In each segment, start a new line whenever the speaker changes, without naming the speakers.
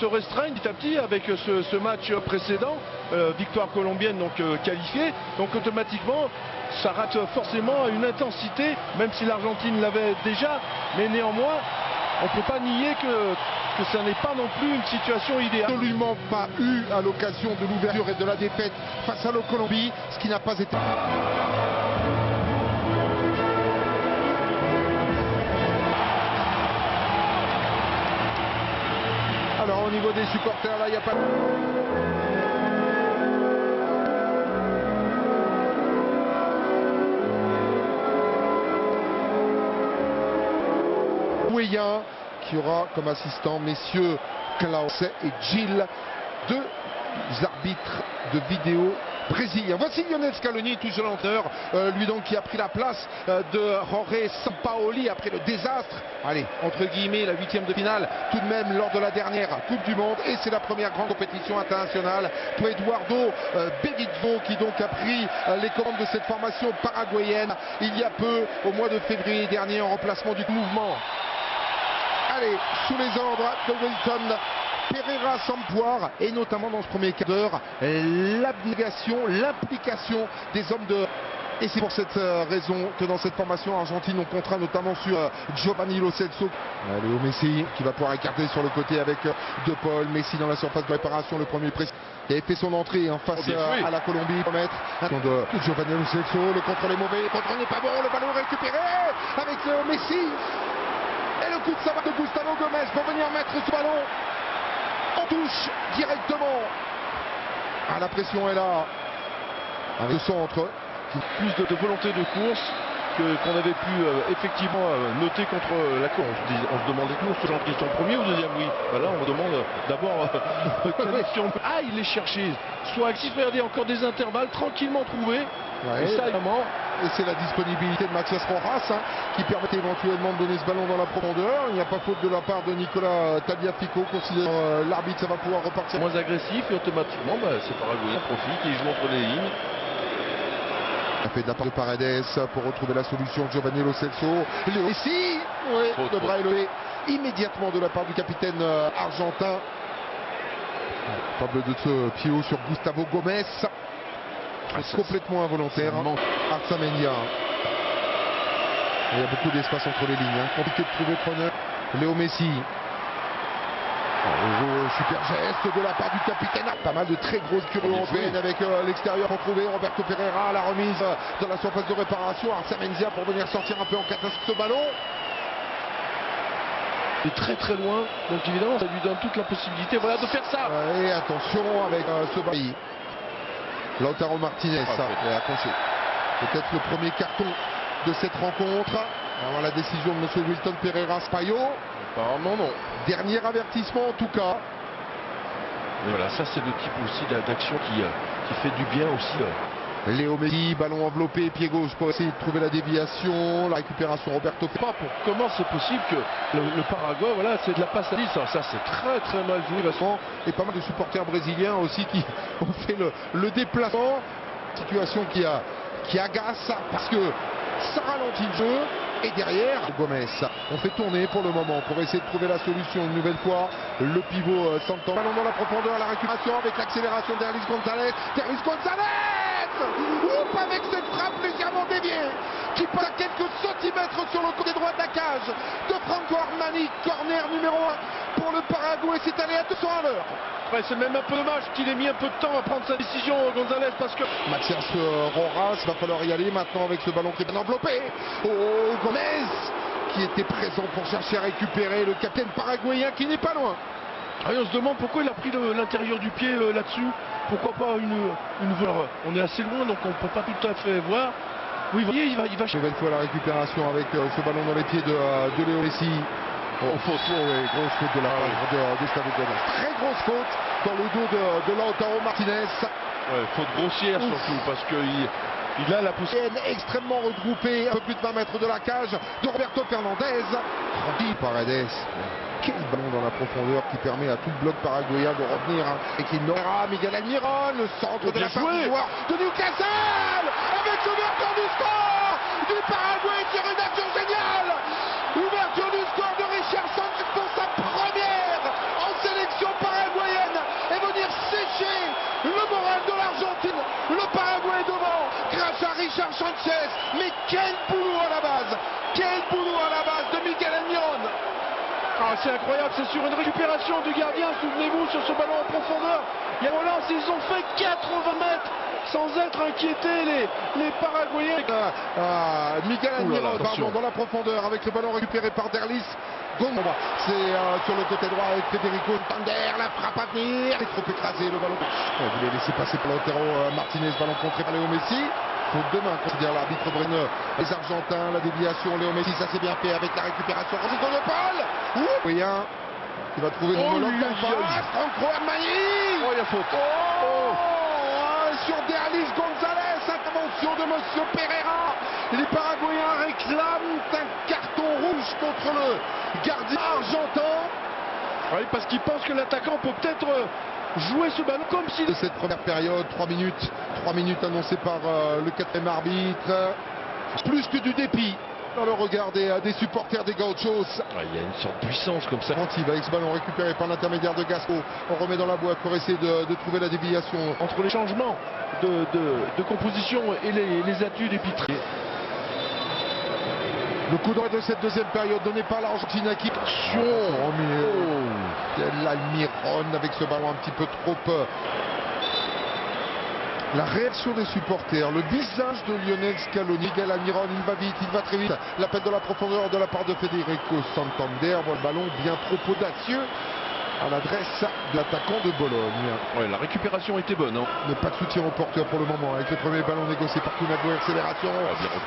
se restreignent petit à petit avec ce match précédent, victoire colombienne donc qualifiée, donc automatiquement ça rate forcément une intensité, même si l'Argentine l'avait déjà, mais néanmoins on ne peut pas nier que ça n'est pas non plus une situation idéale.
Absolument pas eu à l'occasion de l'ouverture et de la défaite face à la Colombie, ce qui n'a pas été... Alors au niveau des supporters, là il n'y a pas... qui aura comme assistant messieurs Klaus et Gilles, deux arbitres de vidéo brésiliens. Voici Lionel Scaloni, toujours l'entraîneur, lui donc qui a pris la place de Jorge Sampaoli après le désastre. Allez, entre guillemets, la 8e de finale, tout de même lors de la dernière Coupe du Monde, et c'est la première grande compétition internationale pour Eduardo Berizzo, qui donc a pris les commandes de cette formation paraguayenne il y a peu, au mois de février dernier, en remplacement du mouvement. Allez, sous les ordres de Wilton Pereira Sampoir, et notamment dans ce premier quart d'heure, l'abnégation, l'implication des hommes de... Et c'est pour cette raison que dans cette formation argentine, on comptera notamment sur Giovanni Lo Celso. Léo Messi qui va pouvoir écarter sur le côté avec De Paul. Messi dans la surface de réparation, le premier précis, qui avait fait son entrée en face à la Colombie. Pour mettre de Giovanni Lo Celso, le contrôle est mauvais, le contrôle n'est pas bon, le ballon récupéré avec Messi. Et le coup de savate de Gustavo Gomez pour venir mettre ce ballon en touche directement. Ah, la pression est là. Avec le centre.
Plus de volonté de course qu'on avait pu effectivement noter contre la Colombie. On se demandait nous, ce genre de question, premier ou deuxième, oui. Voilà, on me demande d'abord connexion. Ah, il est cherché. Soit actif, regardez, encore des intervalles tranquillement trouvés.
Ouais,
et ça, évidemment.
Et c'est la disponibilité de Matías Rojas qui permet éventuellement de donner ce ballon dans la profondeur. Il n'y a pas faute de la part de Nicolas Tagliafico, considérant l'arbitre, ça va pouvoir repartir.
Moins agressif et automatiquement, c'est Paraguay qui profite, il joue entre les lignes.
Il a fait de la part de Paredes pour retrouver la solution. Giovanni Lo Celso. Léo Messi, le bras est levé immédiatement de la part du capitaine argentin. Capable de ce pied sur Gustavo Gomez. Complètement involontaire. Arzamendia. Il y a beaucoup d'espace entre les lignes. Compliqué de trouver preneur. Léo Messi. Super geste de la part du capitaine. Pas mal de très grosses curules avec l'extérieur retrouvé. Roberto Pereira, la remise dans la surface de réparation. Arzamendia pour venir sortir un peu en catastrophe ce ballon.
Il est très très loin, donc évidemment ça lui donne toute la possibilité de faire ça.
Et attention avec ce ballon. Lautaro Martinez est accroché. Peut-être le premier carton de cette rencontre. Avant la décision de M. Wilton Pereira Spaio.
Apparemment non.
Dernier avertissement en tout cas.
Et voilà, ça c'est le type aussi d'action qui fait du bien aussi.
Léo Messi, ballon enveloppé, pied gauche pour essayer de trouver la déviation, la récupération Roberto Ferreira.
Comment c'est possible que le Paraguay, voilà, c'est de la passe à 10, ça c'est très très mal joué.
Et pas mal de supporters brésiliens aussi qui ont fait le déplacement. Situation qui agace parce que ça ralentit le jeu. Et derrière, Gomez, on fait tourner pour le moment pour essayer de trouver la solution une nouvelle fois. Le pivot Santos. Ballon dans la profondeur, la récupération avec l'accélération d'Herlis González. Herlis González, oups, avec cette frappe légèrement déviée qui passe à quelques centimètres sur le côté droit de la cage de Franco Armani. Corner numéro 1 pour le Paraguay. C'est allé à 200 à l'heure.
Ouais, c'est même un peu dommage qu'il ait mis un peu de temps à prendre sa décision, González, parce que...
Matías Rojas, va falloir y aller maintenant avec ce ballon qui est bien enveloppé. Oh, Gomez, qui était présent pour chercher à récupérer le capitaine paraguayen qui n'est pas loin.
Ah, on se demande pourquoi il a pris l'intérieur du pied là-dessus. Pourquoi pas une voie. On est assez loin, donc on ne peut pas tout à fait voir. Oui, vous voyez, il va
nouvelle fois la récupération avec ce ballon dans les pieds de Léo Messi. Grosse faute de la part de Gustavo Gomez. Très grosse faute dans le dos de Lautaro Martinez.
Ouais, faute grossière surtout parce qu'il a la possibilité.
Extrêmement regroupé, un peu plus de 20 mètres de la cage de Roberto Fernandez. Paredes. Quel ballon dans la profondeur qui permet à tout le bloc paraguayen de revenir. Et qui n'aura Miguel Almiron, le centre de la part du joueur de Newcastle. Avec l'ouverture du score du Paraguay sur une action géniale. Ouverture du score de Richardson pour sa première en sélection paraguayenne. Richard Sanchez. Mais quel boulot à la base! Quel boulot à la base de Miguel Almiron!
Ah, c'est incroyable, c'est sur une récupération du gardien, souvenez-vous, sur ce ballon en profondeur. Il y a relance, ils ont fait 80 mètres sans être inquiétés, les Paraguayens.
Miguel Almiron, pardon, dans la profondeur avec le ballon récupéré par Derlis. C'est sur le côté droit avec Federico Santander, la frappe à venir. Il est trop écrasé le ballon. Il voulait laisser passer pour Lautaro Martinez, ballon contré par Léo Messi. Faute de main, considère l'arbitre Brenne. Les Argentins, la déviation, Léo Messi, ça s'est bien fait avec la récupération. Rodrigo de Paul. Rien. Il va trouver le Moloch en face. Franco Armani.
Oh, il y a faute.
Sur Derlis Gonzalez, intervention de Monsieur Pereira. Les Paraguayens réclament un carton rouge contre le gardien argentin.
Oui, parce qu'ils pensent que l'attaquant peut peut-être jouer ce ballon comme si...
De cette première période, 3 minutes annoncées par le quatrième arbitre. Plus que du dépit dans le regard des supporters des Gauchos.
Il y a une sorte de puissance comme ça.
Avec ce ballon récupéré par l'intermédiaire de Gasco. On remet dans la boîte pour essayer de trouver la déviation.
Entre les changements de composition et les atouts des pitriers.
Le coup d'envoi de cette deuxième période donné par l'Argentine qui... L'Almiron avec ce ballon un petit peu trop... La réaction des supporters, le visage de Lionel Scaloni. Miguel Almiron, il va vite, il va très vite. L'appel de la profondeur de la part de Federico Santander. Voilà le ballon bien trop audacieux à l'adresse de l'attaquant de Bologne.
Ouais, la récupération était bonne.
Mais pas de soutien au porteur pour le moment. Avec le premier ballon négocié par Kunagüe, accélération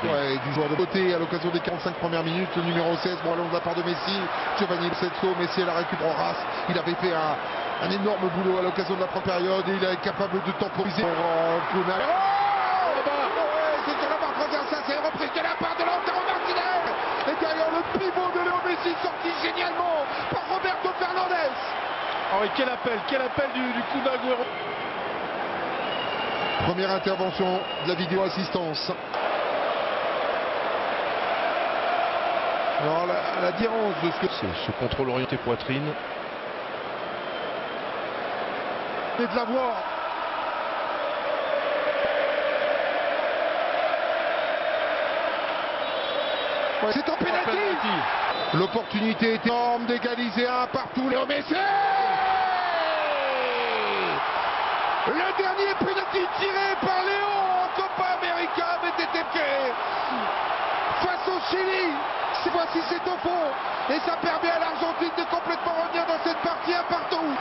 du joueur de côté à l'occasion des 45 premières minutes. Le numéro 16, ballon de la part de Messi. Giovanni Lo Celso, Messi la récupère en race. Il avait fait un énorme boulot à l'occasion de la première période et il est capable de temporiser pour Kunagüe. C'est sur la barre transversale, c'est une reprise de la part de Lautaro Martinez. Et derrière le pivot de Léo Messi sorti génialement par Roberto Fernandez.
Ah oui, quel appel du Kun Agüero.
Première intervention de la vidéo assistance. Alors la différence de ce que
c'est ce contrôle orienté poitrine.
Et de la voir. C'est un pénalty. L'opportunité est énorme d'égaliser un partout. Léo Messi. Le dernier pénalty tiré par Léo en Copa América avait été tiré face au Chili. Cette fois-ci c'est au fond et ça permet à l'Argentine de complètement revenir dans cette partie un partout.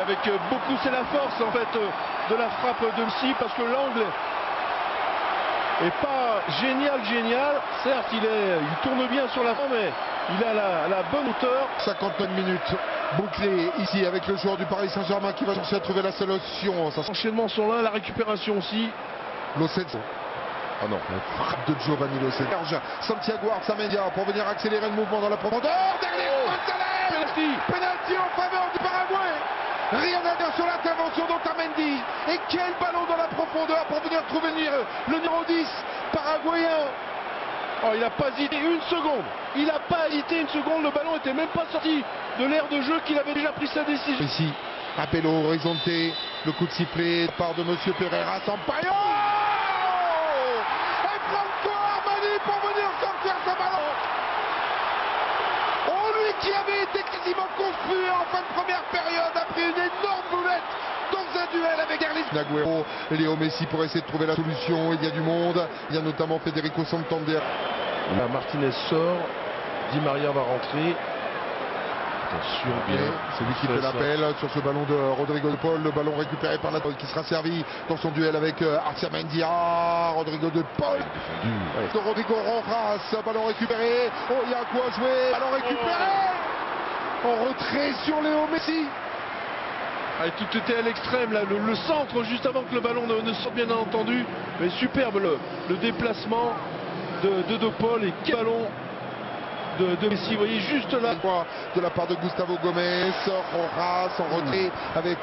Avec beaucoup, c'est la force en fait de la frappe de Messi parce que l'angle est pas génial. Certes, il tourne bien sur la fin, mais il a la bonne hauteur.
59 minutes bouclées ici avec le joueur du Paris Saint-Germain qui va chercher à trouver la solution.
Les enchaînements sont là, la récupération aussi.
Lo Celso. Oh non, la frappe de Giovanni Lo Celso. Santiago Arzamendia pour venir accélérer le mouvement dans la profondeur. Penalty en faveur du Paraguay. Rien à dire sur l'intervention d'Otamendi. Et quel ballon dans la profondeur pour venir trouver le numéro 10 paraguayen.
Oh, il n'a pas hésité une seconde. Le ballon n'était même pas sorti de l'aire de jeu qu'il avait déjà pris sa décision.
Ici, appel au horizonté. Le coup de sifflet part de Monsieur Pereira. Sampaio. Et Franco Armani pour venir sortir ce ballon. Lui qui avait été quasiment conspué en fin de première période a pris une énorme boulette dans un duel avec Derlis. Agüero, Léo Messi pour essayer de trouver la solution. Il y a du monde. Il y a notamment Federico Santander.
Martinez sort. Di Maria va rentrer. Attention bien.
C'est lui qui fait l'appel sur ce ballon de Rodrigo de Paul. Le ballon récupéré par la qui sera servi dans son duel avec Arzamendia. Rodrigo de Paul. De Rodrigo Rojas. Ballon récupéré. Oh, il y a quoi jouer. Ballon récupéré. En retrait sur Léo Messi.
Tout était à l'extrême là, le centre juste avant que le ballon ne sorte bien entendu. Mais superbe le déplacement de Paul et quel ballon de Messi, vous voyez juste là.
De la part de Gustavo Gomez, Rojas en retrait avec